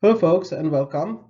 Hello, folks, and welcome.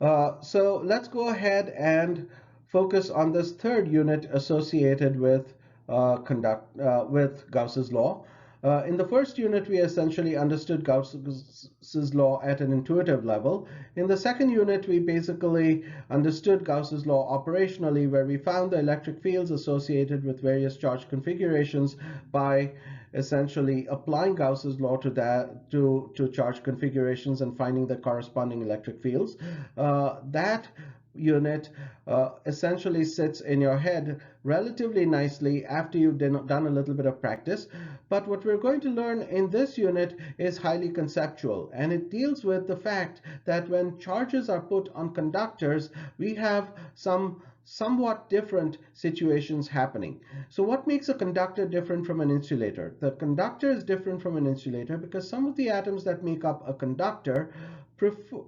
So let's go ahead and focus on this third unit associated with with Gauss's law. In the first unit, we essentially understood Gauss's law at an intuitive level. In the second unit, we basically understood Gauss's law operationally, where we found the electric fields associated with various charge configurations by essentially applying Gauss's law to charge configurations and finding the corresponding electric fields. That unit essentially sits in your head relatively nicely after you've done a little bit of practice. But what we're going to learn in this unit is highly conceptual, and it deals with the fact that when charges are put on conductors, we have some somewhat different situations happening. So what makes a conductor different from an insulator? The conductor is different from an insulator because some of the atoms that make up a conductor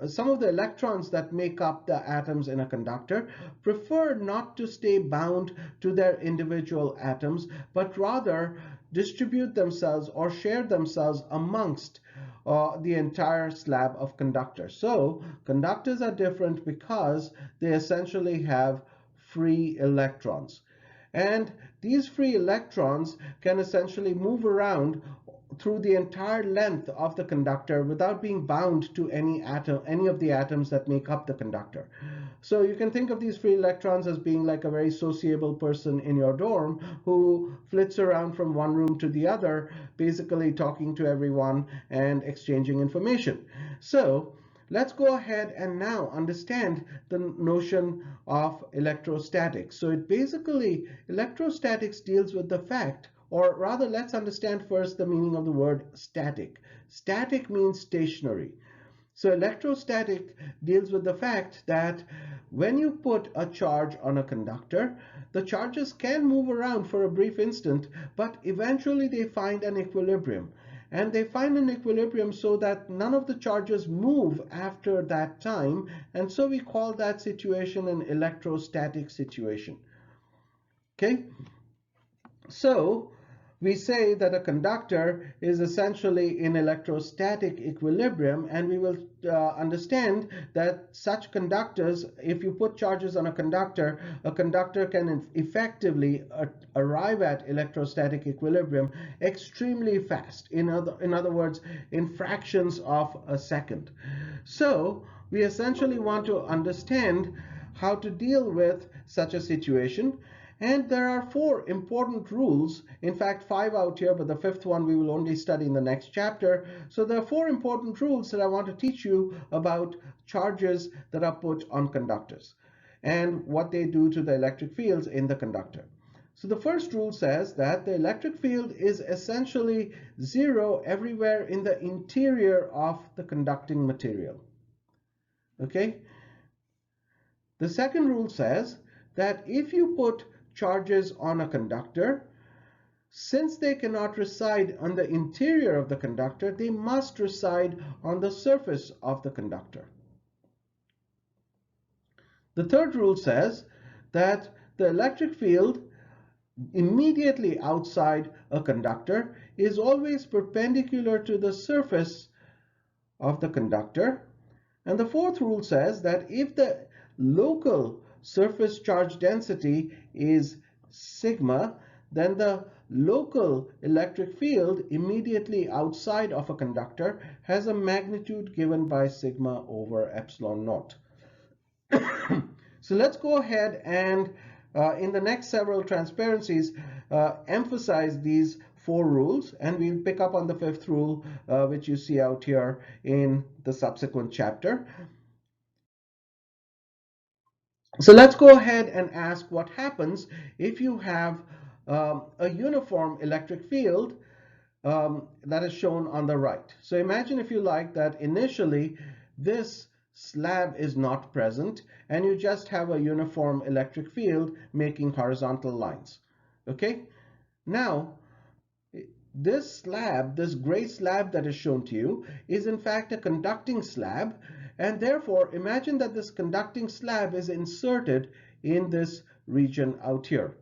some of the electrons that make up the atoms in a conductor prefer not to stay bound to their individual atoms, but rather distribute themselves or share themselves amongst the entire slab of conductors. So conductors are different because they essentially have free electrons. And these free electrons can essentially move around through the entire length of the conductor without being bound to any of the atoms that make up the conductor. So you can think of these free electrons as being like a very sociable person in your dorm who flits around from one room to the other, basically talking to everyone and exchanging information. So let's go ahead and now understand the notion of electrostatics. So it basically, electrostatics deals with the fact, or rather, let's understand first the meaning of the word static. Static means stationary. So electrostatic deals with the fact that when you put a charge on a conductor, the charges can move around for a brief instant, but eventually they find an equilibrium. And they find an equilibrium so that none of the charges move after that time, and so we call that situation an electrostatic situation. Okay? So we say that a conductor is essentially in electrostatic equilibrium, and we will understand that such conductors, if you put charges on a conductor can effectively arrive at electrostatic equilibrium extremely fast. In other words, in fractions of a second. So we essentially want to understand how to deal with such a situation. And there are four important rules, in fact, five out here, but the fifth one we will only study in the next chapter. So there are four important rules that I want to teach you about charges that are put on conductors and what they do to the electric fields in the conductor. So the first rule says that the electric field is essentially zero everywhere in the interior of the conducting material. Okay? The second rule says that if you put charges on a conductor, since they cannot reside on the interior of the conductor, they must reside on the surface of the conductor. The third rule says that the electric field immediately outside a conductor is always perpendicular to the surface of the conductor. And the fourth rule says that if the local surface charge density is sigma, then the local electric field immediately outside of a conductor has a magnitude given by sigma over epsilon naught. So let's go ahead and in the next several transparencies emphasize these four rules, and we'll pick up on the fifth rule, which you see out here in the subsequent chapter. So let's go ahead and ask what happens if you have a uniform electric field that is shown on the right. So imagine, if you like, that initially this slab is not present and you just have a uniform electric field making horizontal lines. Okay? Now, this slab, this gray slab that is shown to you, is in fact a conducting slab, and therefore imagine that this conducting slab is inserted in this region out here.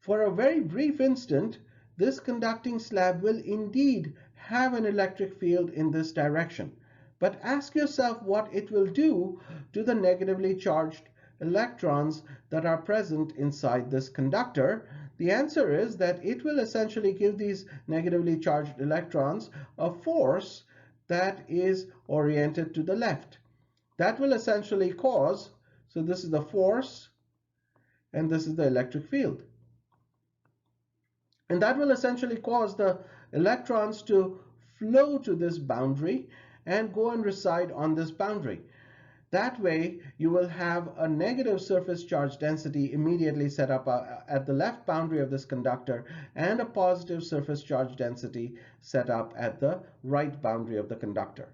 For a very brief instant, this conducting slab will indeed have an electric field in this direction. But ask yourself what it will do to the negatively charged electrons that are present inside this conductor. The answer is that it will essentially give these negatively charged electrons a force that is oriented to the left. That will essentially cause, so this is the force and this is the electric field. And that will essentially cause the electrons to flow to this boundary and go and reside on this boundary. That way, you will have a negative surface charge density immediately set up at the left boundary of this conductor and a positive surface charge density set up at the right boundary of the conductor.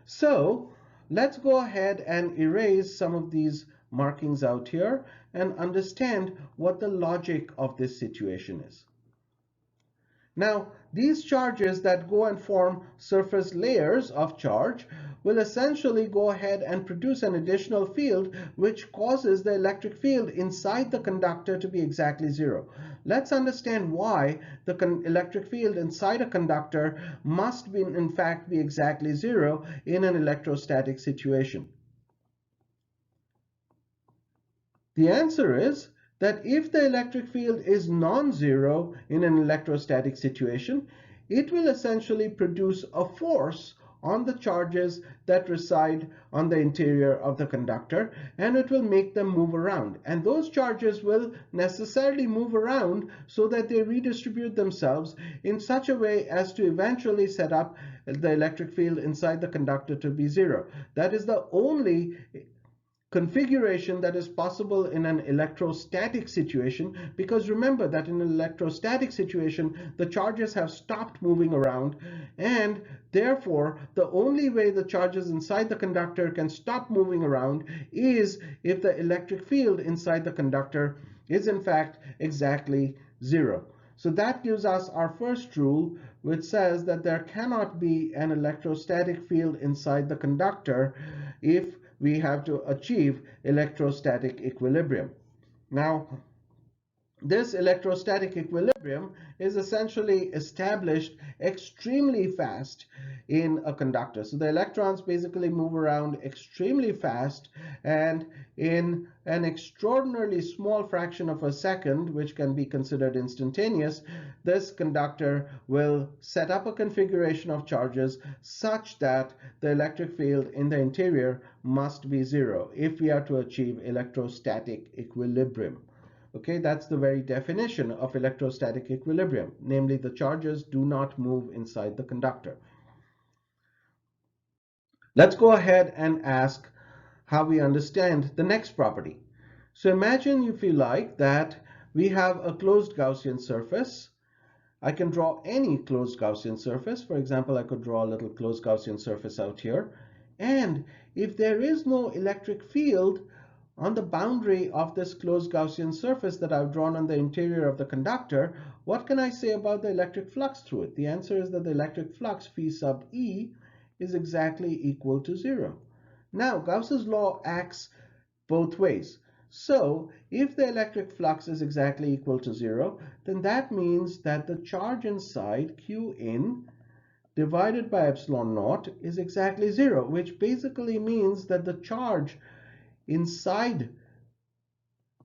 So let's go ahead and erase some of these markings out here and understand what the logic of this situation is. Now, these charges that go and form surface layers of charge will essentially go ahead and produce an additional field which causes the electric field inside the conductor to be exactly zero. Let's understand why the electric field inside a conductor must in fact be exactly zero in an electrostatic situation. The answer is that if the electric field is non-zero in an electrostatic situation, it will essentially produce a force on the charges that reside on the interior of the conductor, and it will make them move around. And those charges will necessarily move around so that they redistribute themselves in such a way as to eventually set up the electric field inside the conductor to be zero. That is the only configuration that is possible in an electrostatic situation, because remember that in an electrostatic situation the charges have stopped moving around, and therefore the only way the charges inside the conductor can stop moving around is if the electric field inside the conductor is in fact exactly zero. So that gives us our first rule, which says that there cannot be an electrostatic field inside the conductor if we have to achieve electrostatic equilibrium. Now, this electrostatic equilibrium is essentially established extremely fast in a conductor. So the electrons basically move around extremely fast, and in an extraordinarily small fraction of a second, which can be considered instantaneous, this conductor will set up a configuration of charges such that the electric field in the interior must be zero if we are to achieve electrostatic equilibrium. Okay, that's the very definition of electrostatic equilibrium, namely the charges do not move inside the conductor. Let's go ahead and ask how we understand the next property. So imagine, if you like, that we have a closed Gaussian surface. I can draw any closed Gaussian surface. For example, I could draw a little closed Gaussian surface out here. And if there is no electric field on the boundary of this closed Gaussian surface that I've drawn on the interior of the conductor, what can I say about the electric flux through it? The answer is that the electric flux phi sub E is exactly equal to zero. Now, Gauss's law acts both ways. So, if the electric flux is exactly equal to zero, then that means that the charge inside Q in divided by epsilon naught is exactly zero, which basically means that the charge inside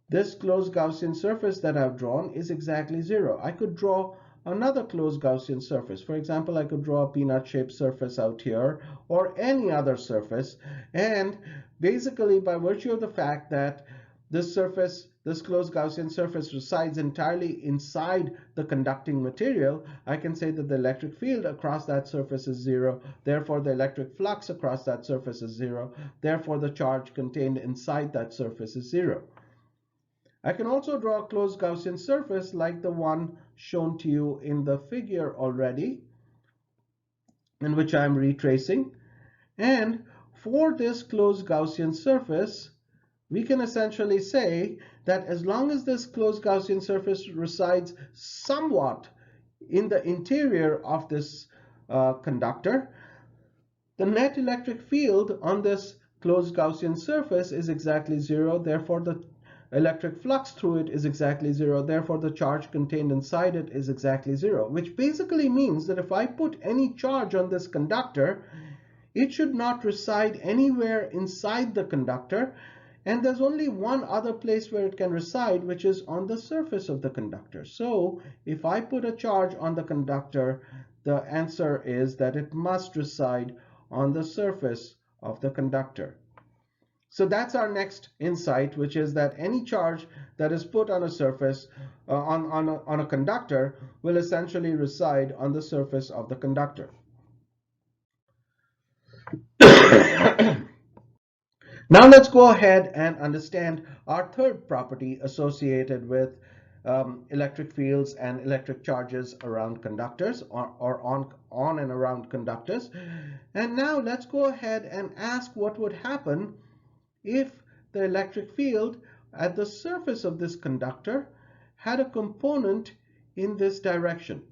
this closed Gaussian surface that I've drawn is exactly zero. I could draw another closed Gaussian surface. For example, I could draw a peanut-shaped surface out here, or any other surface, and basically by virtue of the fact that this surface, this closed Gaussian surface, resides entirely inside the conducting material, I can say that the electric field across that surface is zero. Therefore, the electric flux across that surface is zero. Therefore, the charge contained inside that surface is zero. I can also draw a closed Gaussian surface like the one shown to you in the figure already, in which I'm retracing. And for this closed Gaussian surface, we can essentially say that as long as this closed Gaussian surface resides somewhat in the interior of this conductor, the net electric field on this closed Gaussian surface is exactly zero. Therefore, the electric flux through it is exactly zero. Therefore, the charge contained inside it is exactly zero, which basically means that if I put any charge on this conductor, it should not reside anywhere inside the conductor, and there's only one other place where it can reside, which is on the surface of the conductor. So if I put a charge on the conductor, the answer is that it must reside on the surface of the conductor. So that's our next insight, which is that any charge that is put on a surface, on a conductor, will essentially reside on the surface of the conductor. Now let's go ahead and understand our third property associated with electric fields and electric charges around conductors, or on and around conductors. And now let's go ahead and ask what would happen if the electric field at the surface of this conductor had a component in this direction.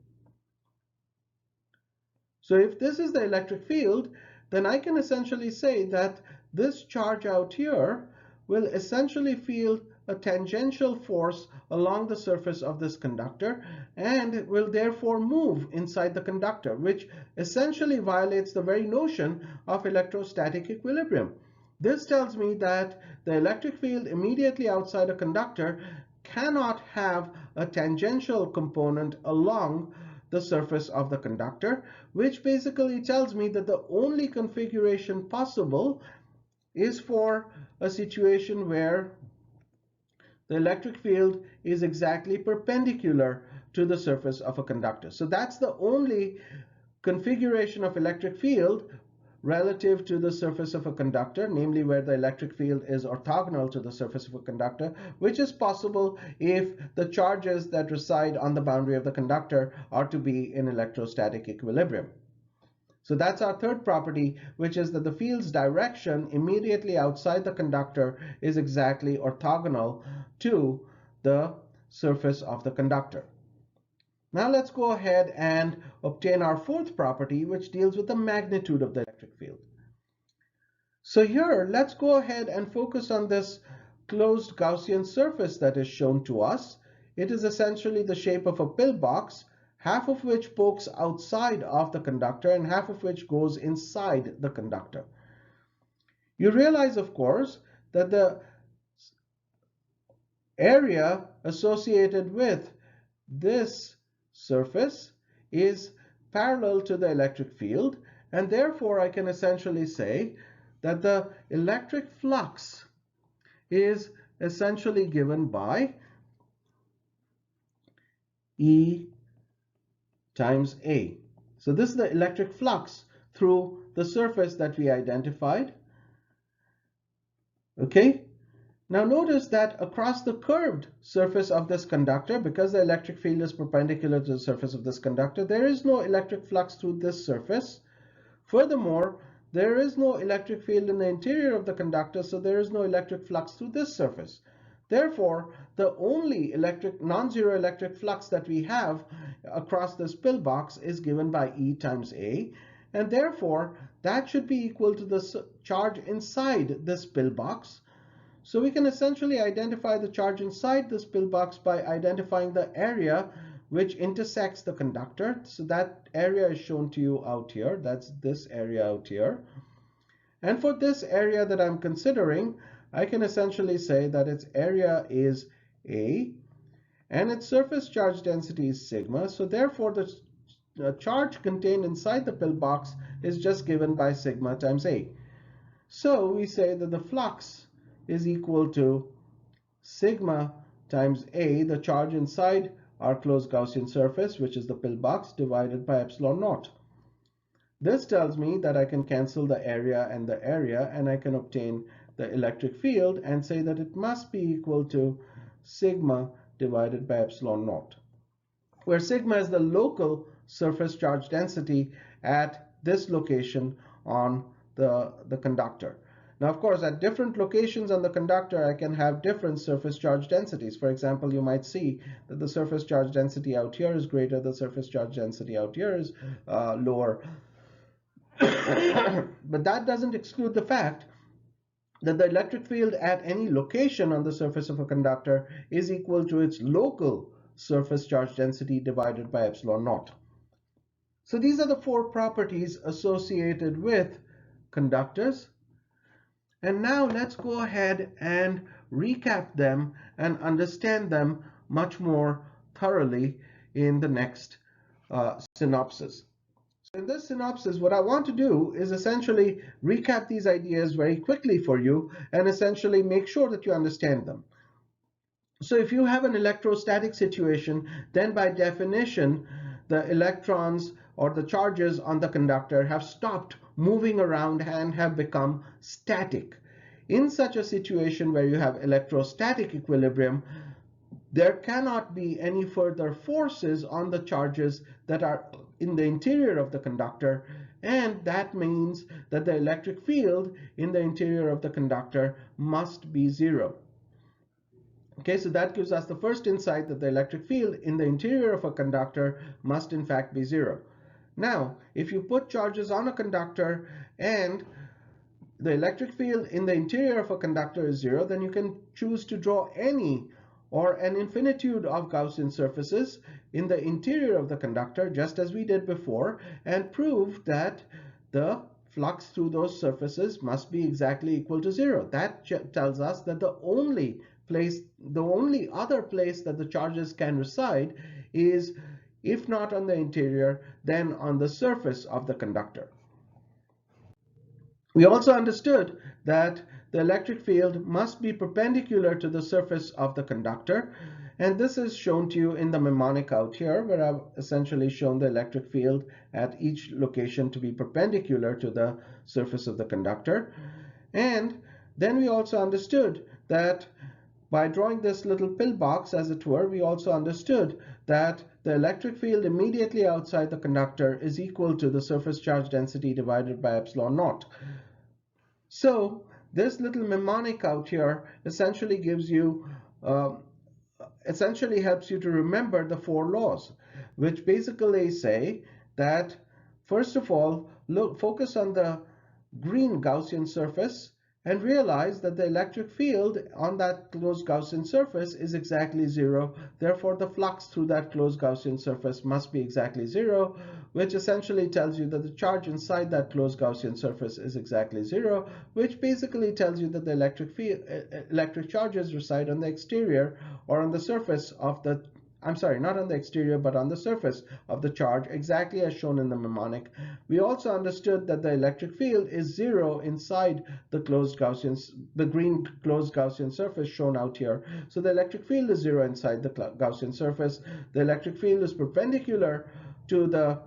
So if this is the electric field, then I can essentially say that this charge out here will essentially feel a tangential force along the surface of this conductor and will therefore move inside the conductor, which essentially violates the very notion of electrostatic equilibrium. This tells me that the electric field immediately outside a conductor cannot have a tangential component along the surface of the conductor, which basically tells me that the only configuration possible is for a situation where the electric field is exactly perpendicular to the surface of a conductor. So that's the only configuration of electric field relative to the surface of a conductor, namely where the electric field is orthogonal to the surface of a conductor, which is possible if the charges that reside on the boundary of the conductor are to be in electrostatic equilibrium. So that's our third property, which is that the field's direction immediately outside the conductor is exactly orthogonal to the surface of the conductor. Now let's go ahead and obtain our fourth property, which deals with the magnitude of the electric field. So here, let's go ahead and focus on this closed Gaussian surface that is shown to us. It is essentially the shape of a pillbox, half of which pokes outside of the conductor and half of which goes inside the conductor. You realize, of course, that the area associated with this surface is parallel to the electric field, and therefore I can essentially say that the electric flux is essentially given by E times A. So this is the electric flux through the surface that we identified. Okay? Now notice that across the curved surface of this conductor, because the electric field is perpendicular to the surface of this conductor, there is no electric flux through this surface. Furthermore, there is no electric field in the interior of the conductor, so there is no electric flux through this surface. Therefore, the only non-zero electric flux that we have across this pillbox is given by E times A, and therefore that should be equal to the charge inside this pillbox. So we can essentially identify the charge inside this pillbox by identifying the area which intersects the conductor. So that area is shown to you out here. That's this area out here. And for this area that I'm considering, I can essentially say that its area is A and its surface charge density is sigma. So therefore the charge contained inside the pillbox is just given by sigma times A. So we say that the flux is equal to sigma times A, the charge inside our closed Gaussian surface, which is the pillbox, divided by epsilon naught. This tells me that I can cancel the area and I can obtain the electric field and say that it must be equal to sigma divided by epsilon naught, where sigma is the local surface charge density at this location on the conductor. Now, of course, at different locations on the conductor, I can have different surface charge densities. For example, you might see that the surface charge density out here is greater, the surface charge density out here is lower. But that doesn't exclude the fact that the electric field at any location on the surface of a conductor is equal to its local surface charge density divided by epsilon naught. So these are the four properties associated with conductors. And now let's go ahead and recap them and understand them much more thoroughly in the next synopsis. So in this synopsis, what I want to do is essentially recap these ideas very quickly for you and essentially make sure that you understand them. So if you have an electrostatic situation, then by definition, the electrons or the charges on the conductor have stopped moving around and have become static. In such a situation where you have electrostatic equilibrium, there cannot be any further forces on the charges that are in the interior of the conductor, and that means that the electric field in the interior of the conductor must be zero. Okay, so that gives us the first insight that the electric field in the interior of a conductor must in fact be zero. Now, if you put charges on a conductor and the electric field in the interior of a conductor is zero, then you can choose to draw any or an infinitude of Gaussian surfaces in the interior of the conductor, just as we did before, and prove that the flux through those surfaces must be exactly equal to zero. That tells us that the only other place that the charges can reside is, if not on the interior, then on the surface of the conductor. We also understood that the electric field must be perpendicular to the surface of the conductor, and this is shown to you in the mnemonic out here, where I've essentially shown the electric field at each location to be perpendicular to the surface of the conductor. And then we also understood that by drawing this little pillbox, as it were, we also understood that the electric field immediately outside the conductor is equal to the surface charge density divided by epsilon naught. So this little mnemonic out here essentially gives you, essentially helps you to remember the four laws, which basically say that, first of all, focus on the green Gaussian surface and realize that the electric field on that closed Gaussian surface is exactly zero. Therefore, the flux through that closed Gaussian surface must be exactly zero, which essentially tells you that the charge inside that closed Gaussian surface is exactly zero, which basically tells you that the electric charges reside on the exterior or on the surface of the, I'm sorry, not on the exterior, but on the surface of the charge, exactly as shown in the mnemonic. We also understood that the electric field is zero inside the green closed Gaussian surface shown out here. So the electric field is zero inside the Gaussian surface. The electric field is perpendicular to the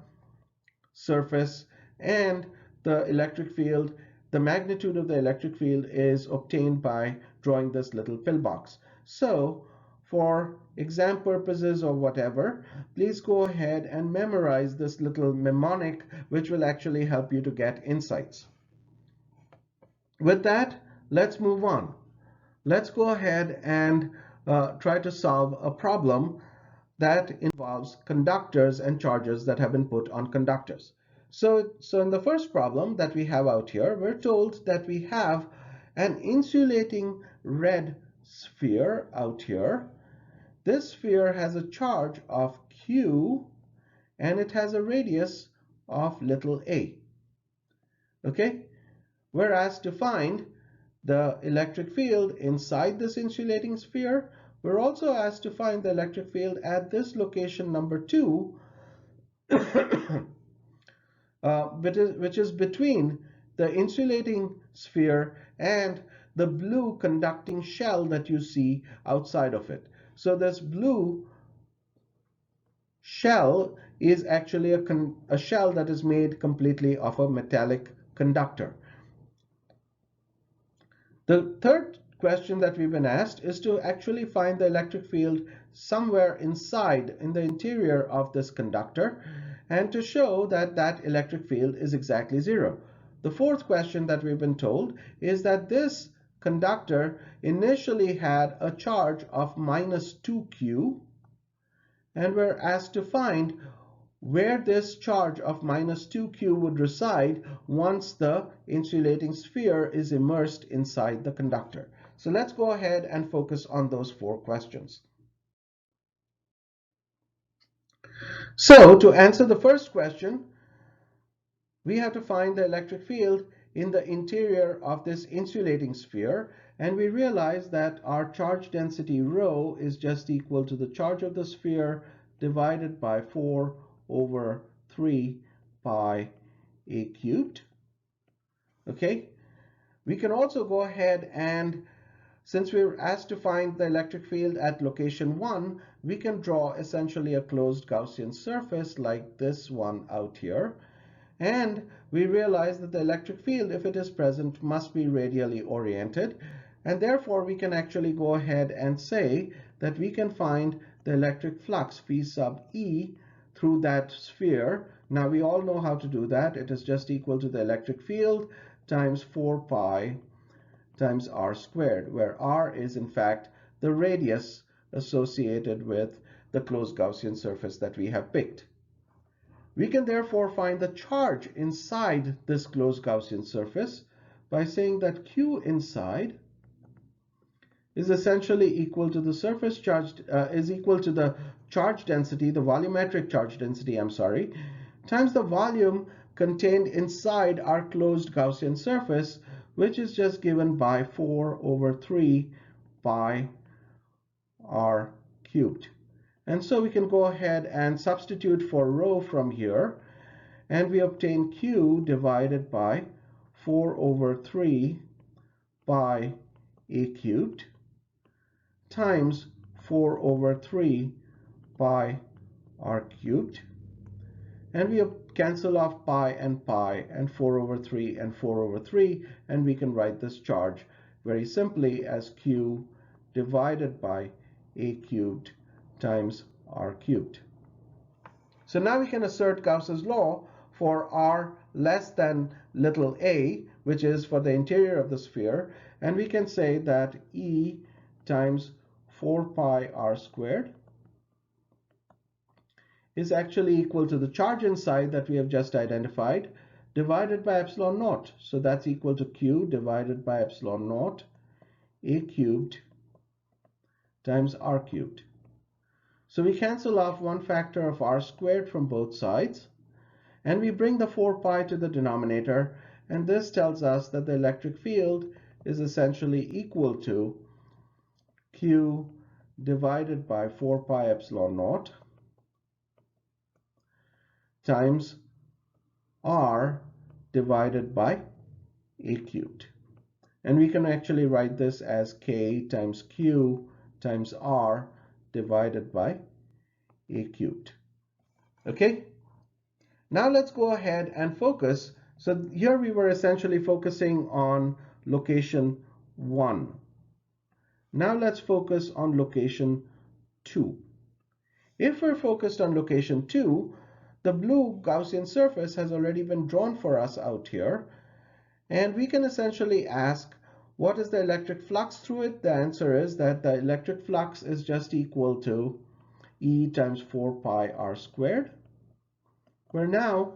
surface, and the electric field, the magnitude of the electric field is obtained by drawing this little pillbox. So for exam purposes or whatever, please go ahead and memorize this little mnemonic, which will actually help you to get insights. With that, let's move on. Let's go ahead and try to solve a problem that involves conductors and charges that have been put on conductors. So in the first problem that we have out here, we're told that we have an insulating red sphere out here. This sphere has a charge of Q and it has a radius of little a. Okay? Whereas to find the electric field inside this insulating sphere, we're also asked to find the electric field at this location number 2, which is between the insulating sphere and the blue conducting shell that you see outside of it. So this blue shell is actually a shell that is made completely of a metallic conductor. The third question that we've been asked is to actually find the electric field somewhere inside, in the interior of this conductor, and to show that that electric field is exactly zero. The fourth question that we've been told is that this conductor initially had a charge of -2Q, and we're asked to find where this charge of minus 2q would reside once the insulating sphere is immersed inside the conductor. So let's go ahead and focus on those 4 questions. So to answer the first question, we have to find the electric field in the interior of this insulating sphere, and we realize that our charge density rho is just equal to the charge of the sphere divided by 4 over 3 pi a cubed. Okay, we can also go ahead and, since we were asked to find the electric field at location 1, we can draw essentially a closed Gaussian surface like this one out here. And we realize that the electric field, if it is present, must be radially oriented. And therefore, we can actually go ahead and say that we can find the electric flux phi sub E through that sphere. Now, we all know how to do that. It is just equal to the electric field times 4 pi times r squared, where r is, in fact, the radius associated with the closed Gaussian surface that we have picked. We can therefore find the charge inside this closed Gaussian surface by saying that Q inside is essentially equal to the surface charge, is equal to the charge density, the volumetric charge density, I'm sorry, times the volume contained inside our closed Gaussian surface, which is just given by 4 over 3 pi r cubed. And so we can go ahead and substitute for rho from here, and we obtain Q divided by 4 over 3 pi a cubed times 4 over 3 pi r cubed. And we cancel off pi, and 4 over 3 and 4 over 3, and we can write this charge very simply as Q divided by a cubed times r cubed. So now we can assert Gauss's law for r less than little a, which is for the interior of the sphere, and we can say that E times 4 pi r squared is actually equal to the charge inside that we have just identified divided by epsilon naught. So that's equal to Q divided by epsilon naught a cubed times r cubed. So we cancel off one factor of r squared from both sides, and we bring the 4 pi to the denominator, and this tells us that the electric field is essentially equal to Q divided by 4 pi epsilon naught times r divided by a cubed. And we can actually write this as K times Q times r divided by a cubed. Okay? Now let's go ahead and focus. So here we were essentially focusing on location 1. Now let's focus on location 2. If we're focused on location 2, the blue Gaussian surface has already been drawn for us out here, and we can essentially ask, what is the electric flux through it? The answer is that the electric flux is just equal to E times 4 pi r squared, where now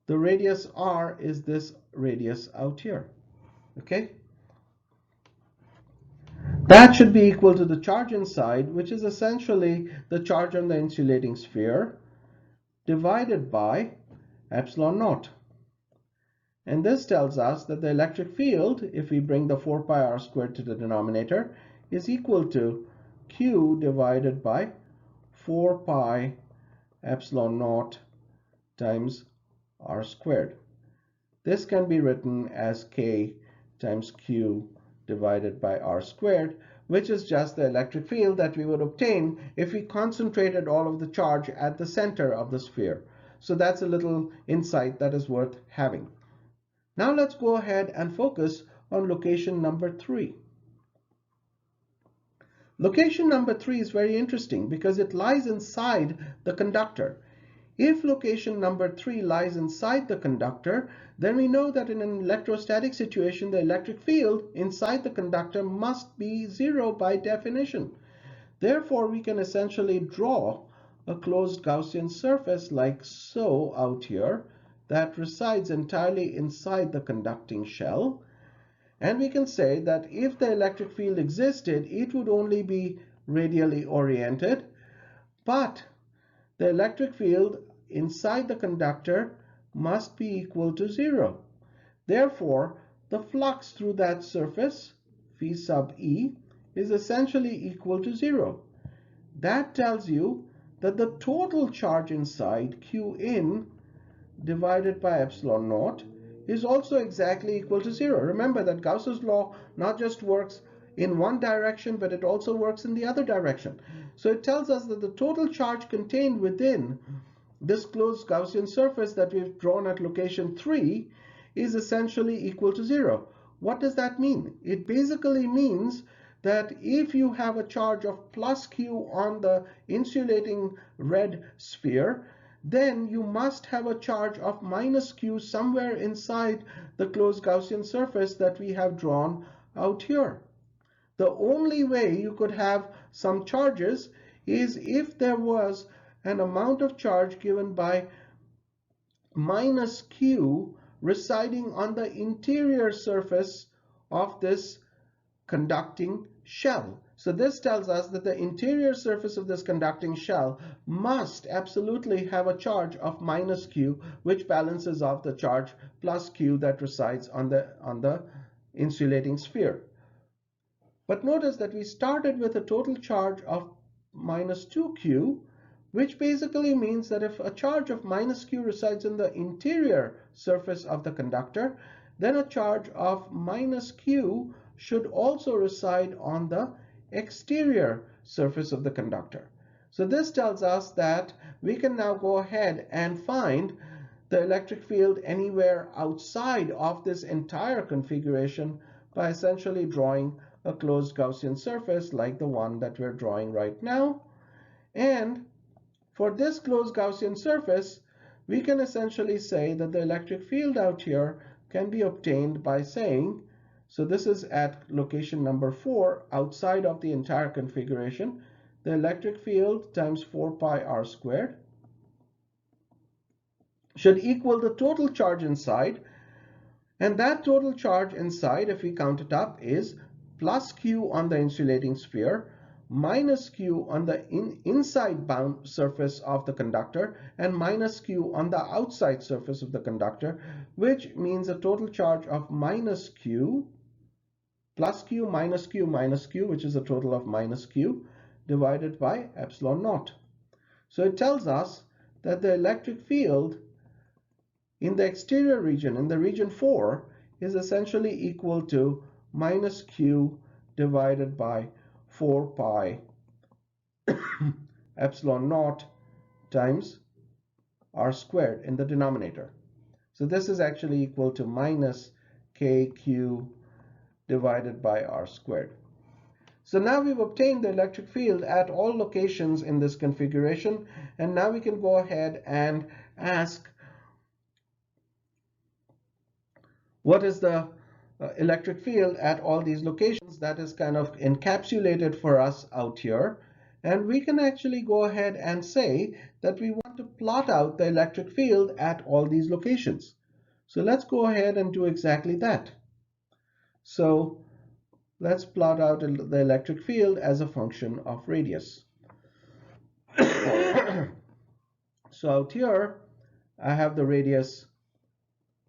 the radius r is this radius out here. Okay? That should be equal to the charge inside, which is essentially the charge on the insulating sphere, divided by epsilon naught. And this tells us that the electric field, if we bring the 4 pi r squared to the denominator, is equal to Q divided by 4 pi epsilon naught times r squared. This can be written as K times Q divided by r squared, which is just the electric field that we would obtain if we concentrated all of the charge at the center of the sphere. So that's a little insight that is worth having. Now let's go ahead and focus on location number 3. Location number 3 is very interesting because it lies inside the conductor. If location number 3 lies inside the conductor, then we know that in an electrostatic situation, the electric field inside the conductor must be 0 by definition. Therefore, we can essentially draw a closed Gaussian surface like so out here that resides entirely inside the conducting shell. And we can say that if the electric field existed, it would only be radially oriented, but the electric field inside the conductor must be equal to 0. Therefore, the flux through that surface, phi sub E, is essentially equal to 0. That tells you that the total charge inside Q in divided by epsilon naught is also exactly equal to 0. Remember that Gauss's law not just works in one direction, but it also works in the other direction. So it tells us that the total charge contained within this closed Gaussian surface that we've drawn at location 3 is essentially equal to 0. What does that mean? It basically means that if you have a charge of plus Q on the insulating red sphere, then you must have a charge of minus Q somewhere inside the closed Gaussian surface that we have drawn out here. The only way you could have some charges is if there was an amount of charge given by minus Q residing on the interior surface of this conducting shell. So this tells us that the interior surface of this conducting shell must absolutely have a charge of minus Q, which balances off the charge plus Q that resides on the insulating sphere. But notice that we started with a total charge of minus 2Q, which basically means that if a charge of minus Q resides in the interior surface of the conductor, then a charge of minus Q should also reside on the exterior surface of the conductor. So this tells us that we can now go ahead and find the electric field anywhere outside of this entire configuration by essentially drawing a closed Gaussian surface like the one that we're drawing right now. And for this closed Gaussian surface, we can essentially say that the electric field out here can be obtained by saying, so this is at location number 4 outside of the entire configuration, the electric field times 4 pi r squared should equal the total charge inside. And that total charge inside, if we count it up, is plus Q on the insulating sphere, minus Q on the inside bound surface of the conductor, and minus Q on the outside surface of the conductor, which means a total charge of minus Q, plus Q, minus Q, minus Q, which is a total of minus Q, divided by epsilon naught. So it tells us that the electric field in the exterior region, in the region 4, is essentially equal to minus Q divided by 4 pi epsilon naught times r squared in the denominator. So this is actually equal to minus kq divided by r squared. So now we've obtained the electric field at all locations in this configuration, and now we can go ahead and ask, what is the electric field at all these locations? That is kind of encapsulated for us out here. And we can actually go ahead and say that we want to plot out the electric field at all these locations. So let's go ahead and do exactly that. So let's plot out the electric field as a function of radius. So out here, I have the radius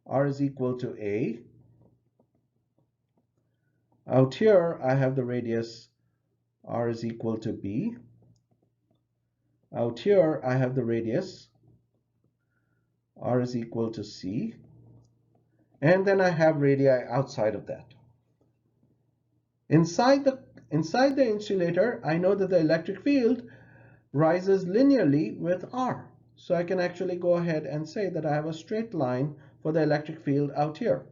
r is equal to a. Out here, I have the radius r is equal to b. Out here, I have the radius r is equal to c. And then I have radii outside of that. Inside the insulator, I know that the electric field rises linearly with r. So I can actually go ahead and say that I have a straight line for the electric field out here.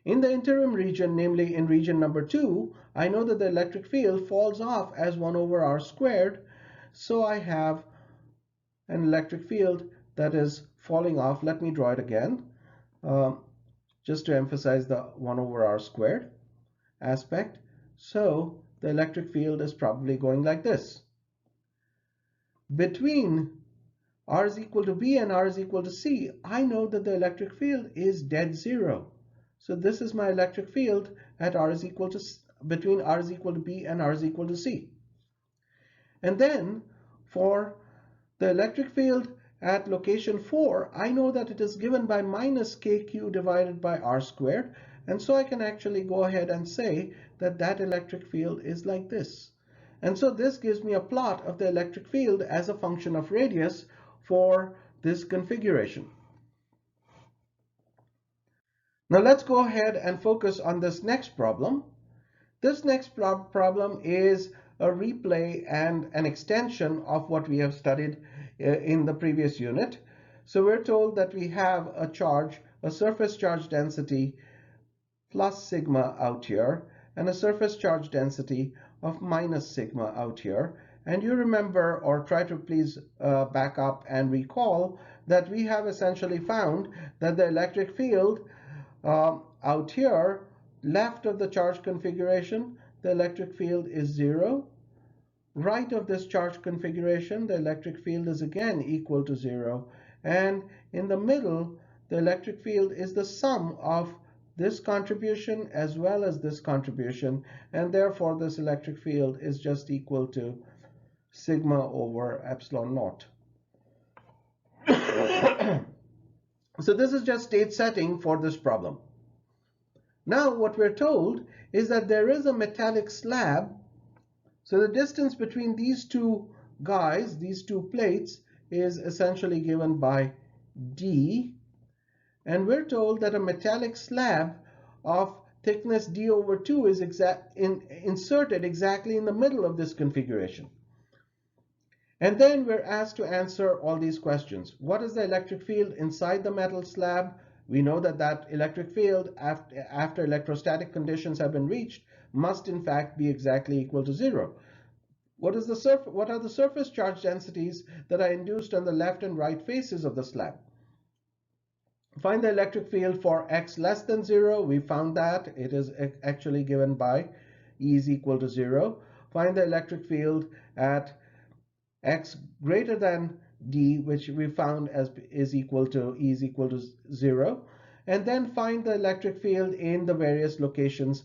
In the interim region, namely in region number 2, I know that the electric field falls off as 1 over r squared. So I have an electric field that is falling off. Let me draw it again, just to emphasize the 1 over r squared aspect. So the electric field is probably going like this. between R is equal to B and R is equal to C, I know that the electric field is dead zero. So this is my electric field at R is equal to, between R is equal to B and R is equal to C. And then for the electric field at location 4, I know that it is given by minus kq divided by r squared. And so I can actually go ahead and say that that electric field is like this. And so this gives me a plot of the electric field as a function of radius for this configuration. Now let's go ahead and focus on this next problem. This next problem is a replay and an extension of what we have studied in the previous unit. So we're told that we have a charge, a surface charge density plus sigma out here, and a surface charge density of minus sigma out here. And you remember, or try to please back up and recall, that we have essentially found that the electric field out here, left of the charge configuration, the electric field is 0. Right of this charge configuration, the electric field is again equal to 0. And in the middle, the electric field is the sum of this contribution as well as this contribution. And therefore, this electric field is just equal to sigma over epsilon naught. So this is just state setting for this problem. Now what we're told is that there is a metallic slab. So the distance between these two guys, these two plates, is essentially given by d. And we're told that a metallic slab of thickness d over 2 is inserted exactly in the middle of this configuration. And then we're asked to answer all these questions. What is the electric field inside the metal slab? We know that that electric field, after electrostatic conditions have been reached, must in fact be exactly equal to 0. What are the surface charge densities that are induced on the left and right faces of the slab? Find the electric field for x less than 0. We found that it is actually given by E is equal to 0. Find the electric field at x greater than d, which we found as is equal to E is equal to 0. And then find the electric field in the various locations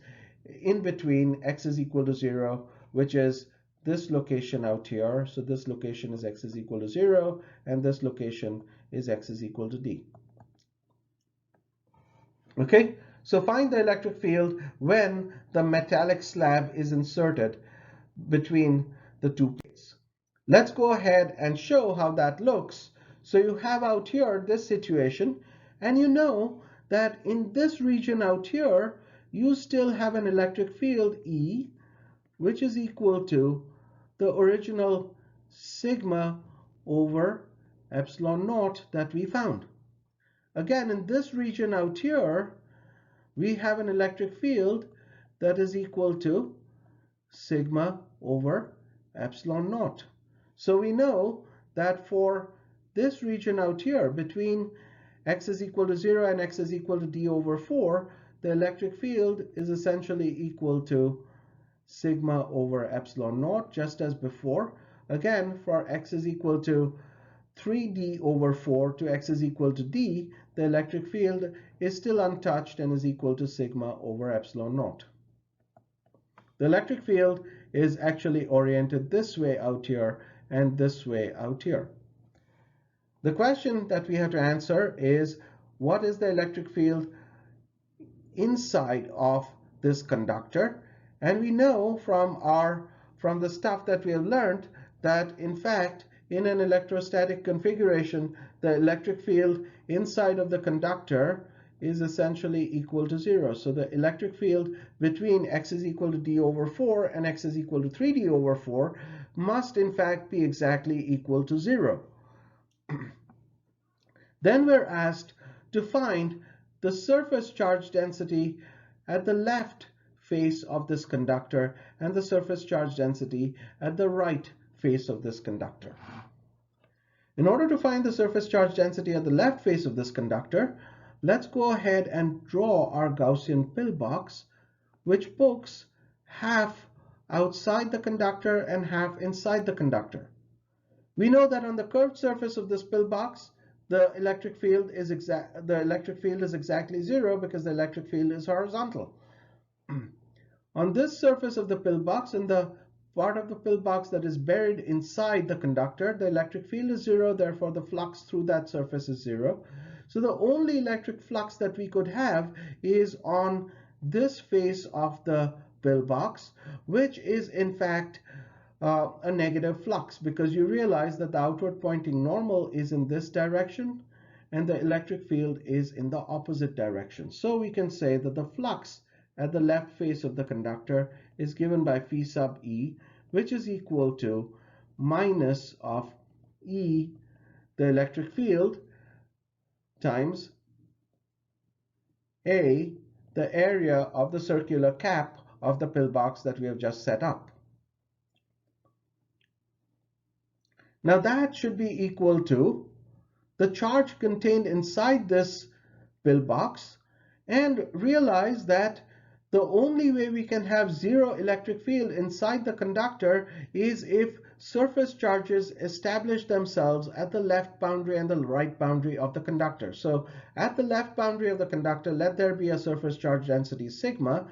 in between x is equal to 0, which is this location out here. So this location is x is equal to 0, and this location is x is equal to d. Okay, so find the electric field when the metallic slab is inserted between the two plates. Let's go ahead and show how that looks. So you have out here this situation, and you know that in this region out here, you still have an electric field E, which is equal to the original sigma over epsilon naught that we found. Again, in this region out here, we have an electric field that is equal to sigma over epsilon naught. So we know that for this region out here, between x is equal to 0 and x is equal to d over 4, the electric field is essentially equal to sigma over epsilon naught, just as before. Again, for x is equal to 3d over 4 to x is equal to d, the electric field is still untouched and is equal to sigma over epsilon naught. The electric field is actually oriented this way out here and this way out here. The question that we have to answer is, what is the electric field inside of this conductor? And we know from the stuff that we have learned that in fact in an electrostatic configuration, the electric field inside of the conductor is essentially equal to 0. So the electric field between x is equal to d over 4 and x is equal to 3d over 4 must in fact be exactly equal to 0. Then we're asked to find the surface charge density at the left face of this conductor and the surface charge density at the right face of this conductor. In order to find the surface charge density at the left face of this conductor, let's go ahead and draw our Gaussian pillbox, which pokes half outside the conductor and half inside the conductor. We know that on the curved surface of this pillbox, the electric field is exactly zero because the electric field is horizontal. On this surface of the pillbox, in the part of the pillbox that is buried inside the conductor, the electric field is zero, therefore the flux through that surface is zero. So the only electric flux that we could have is on this face of the pillbox, which is in fact a negative flux, because you realize that the outward pointing normal is in this direction and the electric field is in the opposite direction. So we can say that the flux at the left face of the conductor is given by phi sub E, which is equal to minus of E, the electric field, times A, the area of the circular cap of the pillbox that we have just set up. Now that should be equal to the charge contained inside this pillbox, and realize that the only way we can have zero electric field inside the conductor is if surface charges establish themselves at the left boundary and the right boundary of the conductor. So at the left boundary of the conductor, let there be a surface charge density sigma.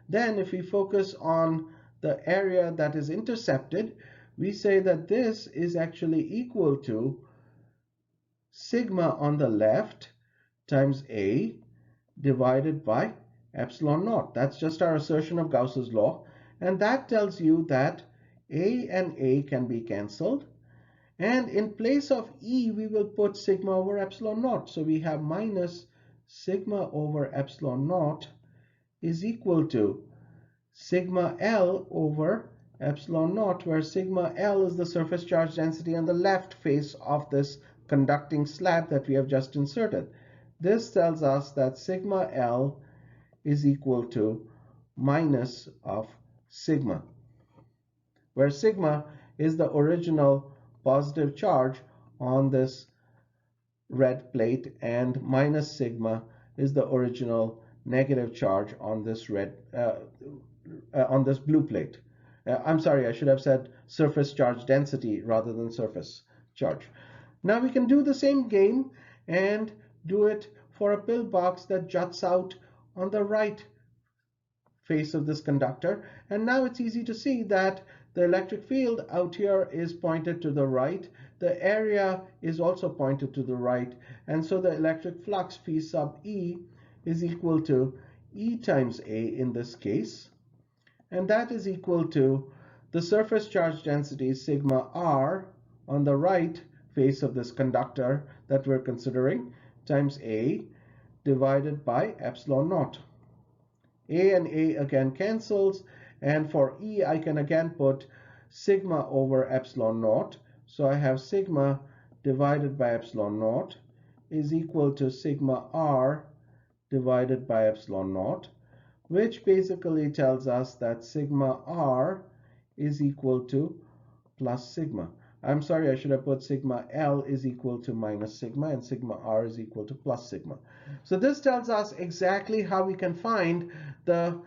Then if we focus on the area that is intercepted, we say that this is actually equal to sigma on the left times A divided by epsilon naught. That's just our assertion of Gauss's law. And that tells you that A and A can be cancelled. And in place of E, we will put sigma over epsilon naught. So we have minus sigma over epsilon naught is equal to sigma L over epsilon naught, where sigma L is the surface charge density on the left face of this conducting slab that we have just inserted. This tells us that sigma L is equal to minus of sigma, where sigma is the original positive charge on this red plate and minus sigma is the original negative charge on this on this blue plate. I'm sorry, I should have said surface charge density rather than surface charge. Now we can do the same game and do it for a pillbox that juts out on the right face of this conductor. And now it's easy to see that the electric field out here is pointed to the right. The area is also pointed to the right. And so the electric flux phi sub E is equal to E times A in this case. And that is equal to the surface charge density sigma R on the right face of this conductor that we're considering times A divided by epsilon naught. A and A again cancels, and for E I can again put sigma over epsilon naught. So I have sigma divided by epsilon naught is equal to sigma R divided by epsilon naught, which basically tells us that sigma R is equal to plus sigma. I'm sorry, I should have put sigma L is equal to minus sigma and sigma R is equal to plus sigma. So this tells us exactly how we can find the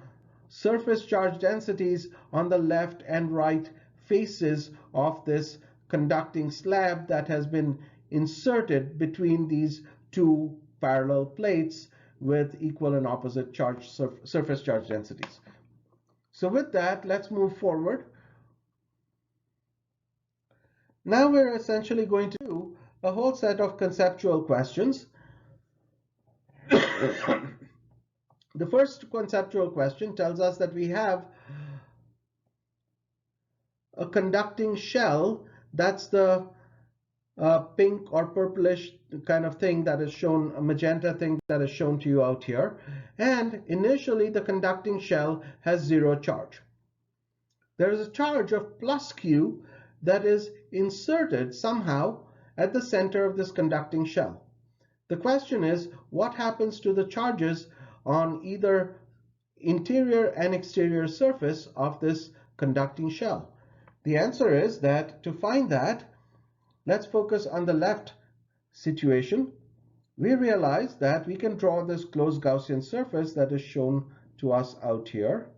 surface charge densities on the left and right faces of this conducting slab that has been inserted between these two parallel plates with equal and opposite charge surface charge densities. So with that, let's move forward. Now we're essentially going to do a whole set of conceptual questions. The first conceptual question tells us that we have a conducting shell. That's the pink or purplish kind of thing that is shown, a magenta thing that is shown to you out here. And initially the conducting shell has zero charge. There is a charge of plus Q that is inserted somehow at the center of this conducting shell. The question is, what happens to the charges on either interior and exterior surface of this conducting shell? The answer is that to find that, let's focus on the left situation. We realize that we can draw this closed Gaussian surface that is shown to us out here.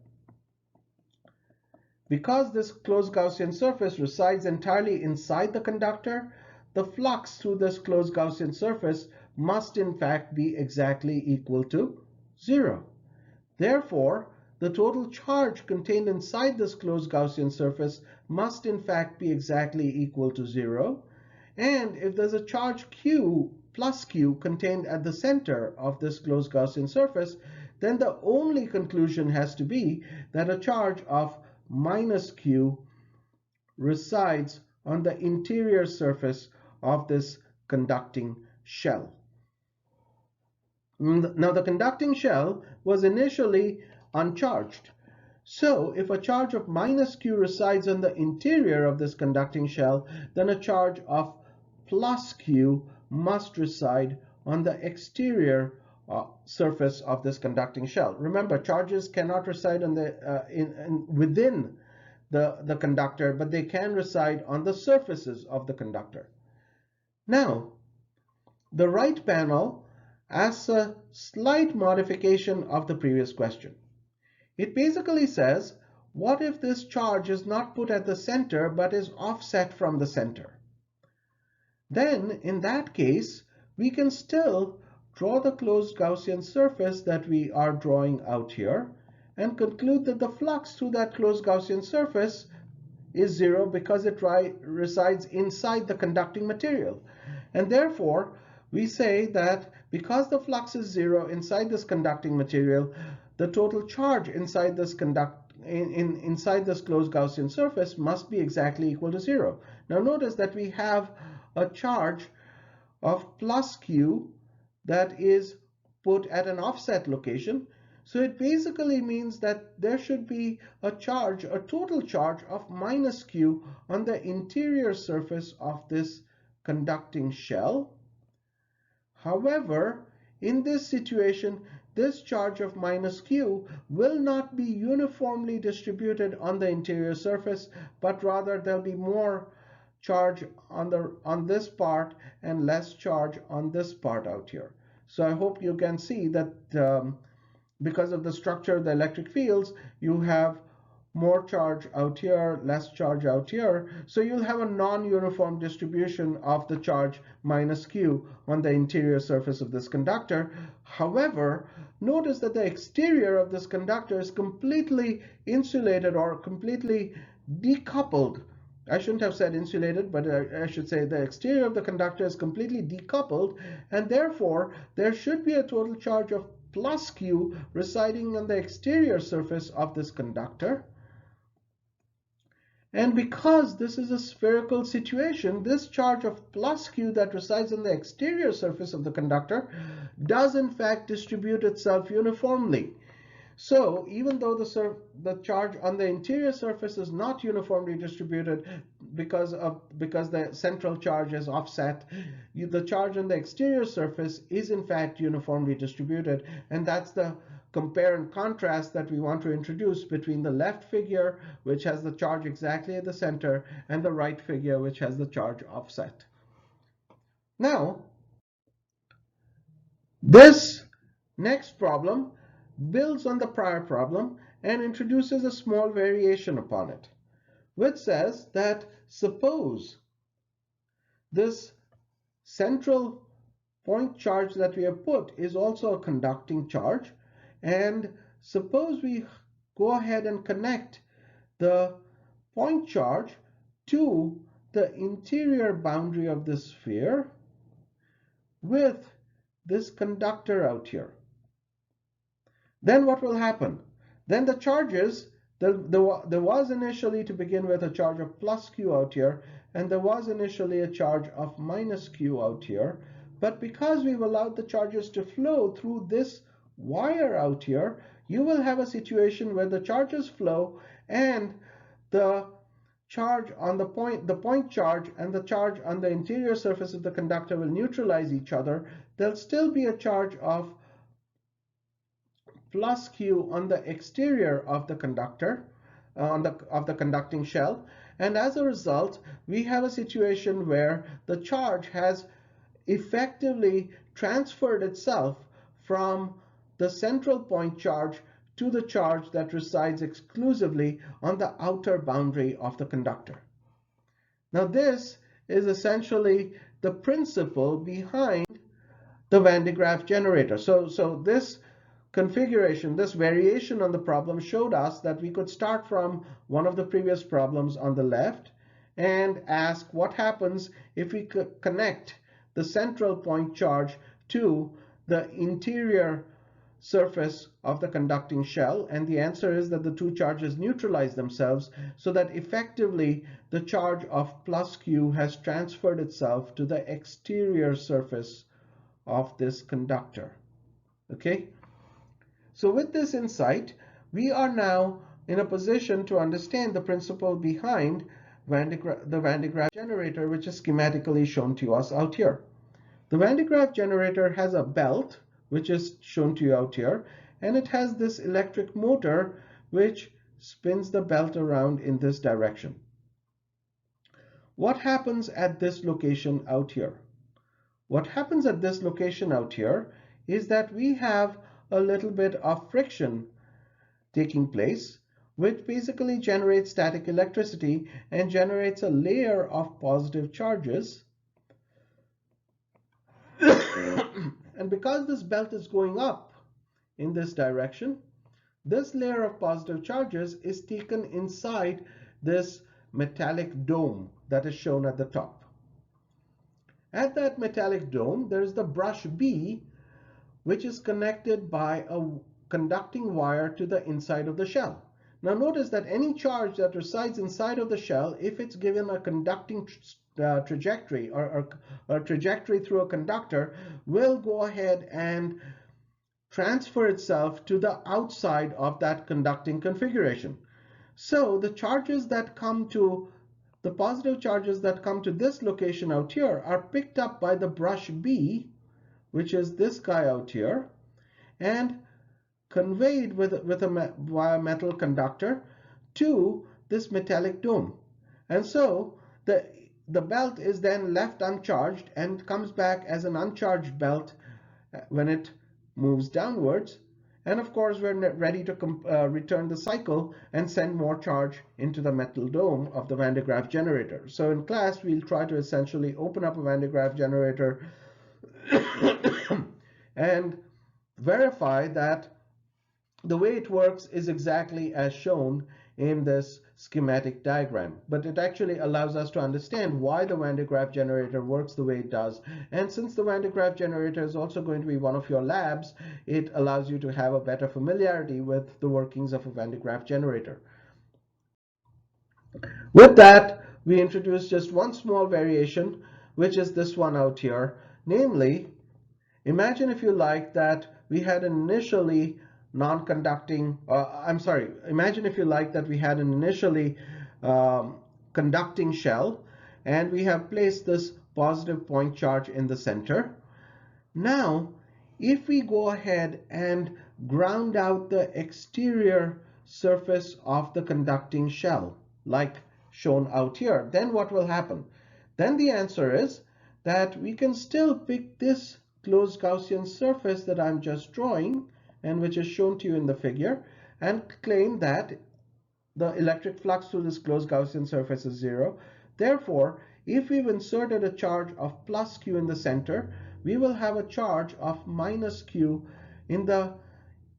Because this closed Gaussian surface resides entirely inside the conductor, the flux through this closed Gaussian surface must in fact be exactly equal to 0. Therefore, the total charge contained inside this closed Gaussian surface must in fact be exactly equal to 0. And if there's a charge q plus q contained at the center of this closed Gaussian surface, then the only conclusion has to be that a charge of minus q resides on the interior surface of this conducting shell. Now, the conducting shell was initially uncharged. So, if a charge of minus q resides on the interior of this conducting shell, then a charge of plus q must reside on the exterior surface of this conducting shell. Remember, charges cannot reside on within the conductor, but they can reside on the surfaces of the conductor. Now, the right panel asks a slight modification of the previous question. It basically says, what if this charge is not put at the center but is offset from the center? Then, in that case, we can still draw the closed Gaussian surface that we are drawing out here and conclude that the flux through that closed Gaussian surface is 0 because it resides inside the conducting material. And therefore, we say that because the flux is 0 inside this conducting material, the total charge inside this inside this closed Gaussian surface must be exactly equal to 0. Now notice that we have a charge of plus q that is put at an offset location. So it basically means that there should be a total charge of minus q on the interior surface of this conducting shell. However, in this situation, this charge of minus q will not be uniformly distributed on the interior surface, but rather there'll be more charge on this part and less charge on this part out here. So I hope you can see that because of the structure of the electric fields, you have more charge out here, less charge out here. So you'll have a non-uniform distribution of the charge minus q on the interior surface of this conductor. However, notice that the exterior of this conductor is completely insulated or completely decoupled. I shouldn't have said insulated, but I should say the exterior of the conductor is completely decoupled, and therefore there should be a total charge of plus q residing on the exterior surface of this conductor. And because this is a spherical situation, this charge of plus q that resides on the exterior surface of the conductor does in fact distribute itself uniformly. So even though the charge on the interior surface is not uniformly distributed because the central charge is offset, the charge on the exterior surface is in fact uniformly distributed, and that's the compare and contrast that we want to introduce between the left figure, which has the charge exactly at the center, and the right figure, which has the charge offset. Now, this next problem builds on the prior problem and introduces a small variation upon it, which says that suppose this central point charge that we have put is also a conducting charge, and suppose we go ahead and connect the point charge to the interior boundary of the sphere with this conductor out here. Then what will happen? Then the charges, there was initially to begin with a charge of plus q out here, and there was initially a charge of minus q out here. But because we've allowed the charges to flow through this wire out here, you will have a situation where the charges flow and the charge on the point charge and the charge on the interior surface of the conductor will neutralize each other. There'll still be a charge of plus q on the exterior of the conductor, of the conducting shell, and as a result we have a situation where the charge has effectively transferred itself from the central point charge to the charge that resides exclusively on the outer boundary of the conductor. Now this is essentially the principle behind the Van de Graaff generator. So this configuration, this variation on the problem showed us that we could start from one of the previous problems on the left and ask what happens if we could connect the central point charge to the interior surface of the conducting shell, and the answer is that the two charges neutralize themselves so that effectively the charge of plus q has transferred itself to the exterior surface of this conductor. Okay, so with this insight, we are now in a position to understand the principle behind the Van de Graaff generator, which is schematically shown to us out here. The Van de Graaff generator has a belt, which is shown to you out here, and it has this electric motor which spins the belt around in this direction. What happens at this location out here? What happens at this location out here is that we have a little bit of friction taking place, which basically generates static electricity and generates a layer of positive charges. And because this belt is going up in this direction, this layer of positive charges is taken inside this metallic dome that is shown at the top. At that metallic dome, there is the brush B, which is connected by a conducting wire to the inside of the shell. Now notice that any charge that resides inside of the shell, if it's given a conducting trajectory or a trajectory through a conductor, will go ahead and transfer itself to the outside of that conducting configuration. So the charges that come to the positive charges that come to this location out here are picked up by the brush B, which is this guy out here, and conveyed via metal conductor to this metallic dome. And so the belt is then left uncharged and comes back as an uncharged belt when it moves downwards. And of course, we're ready to return the cycle and send more charge into the metal dome of the Van de Graaff generator. So in class, we'll try to essentially open up a Van de Graaff generator and verify that the way it works is exactly as shown in this schematic diagram, but it actually allows us to understand why the Van de Graaff generator works the way it does. And since the Van de Graaff generator is also going to be one of your labs, it allows you to have a better familiarity with the workings of a Van de Graaff generator. With that, we introduce just one small variation, which is this one out here. Namely, imagine if you like that we had an initially non-conducting, imagine if you like that we had an initially conducting shell, and we have placed this positive point charge in the center. Now, if we go ahead and ground out the exterior surface of the conducting shell, like shown out here, then what will happen? Then the answer is that we can still pick this closed Gaussian surface that I'm just drawing, and which is shown to you in the figure, and claim that the electric flux through this closed Gaussian surface is zero. Therefore, if we've inserted a charge of plus q in the center, we will have a charge of minus q in the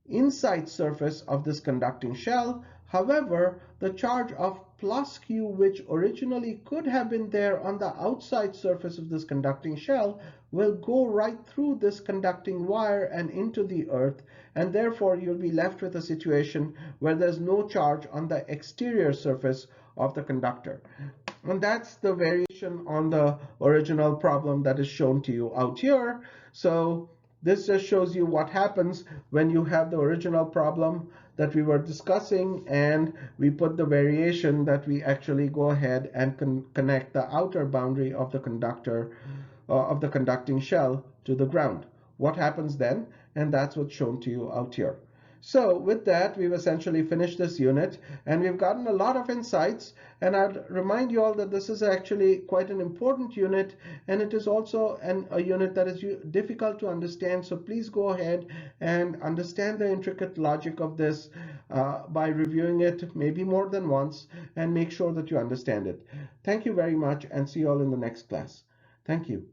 inside surface of this conducting shell. However, the charge of plus q, which originally could have been there on the outside surface of this conducting shell, will go right through this conducting wire and into the earth, and therefore you'll be left with a situation where there's no charge on the exterior surface of the conductor. And that's the variation on the original problem that is shown to you out here. So this just shows you what happens when you have the original problem that we were discussing, and we put the variation that we actually go ahead and connect the outer boundary of the conductor of the conducting shell to the ground. What happens then? And that's what's shown to you out here. So with that, we've essentially finished this unit and we've gotten a lot of insights. And I'd remind you all that this is actually quite an important unit, and it is also a unit that is difficult to understand. So please go ahead and understand the intricate logic of this by reviewing it maybe more than once, and make sure that you understand it. Thank you very much, and see you all in the next class. Thank you.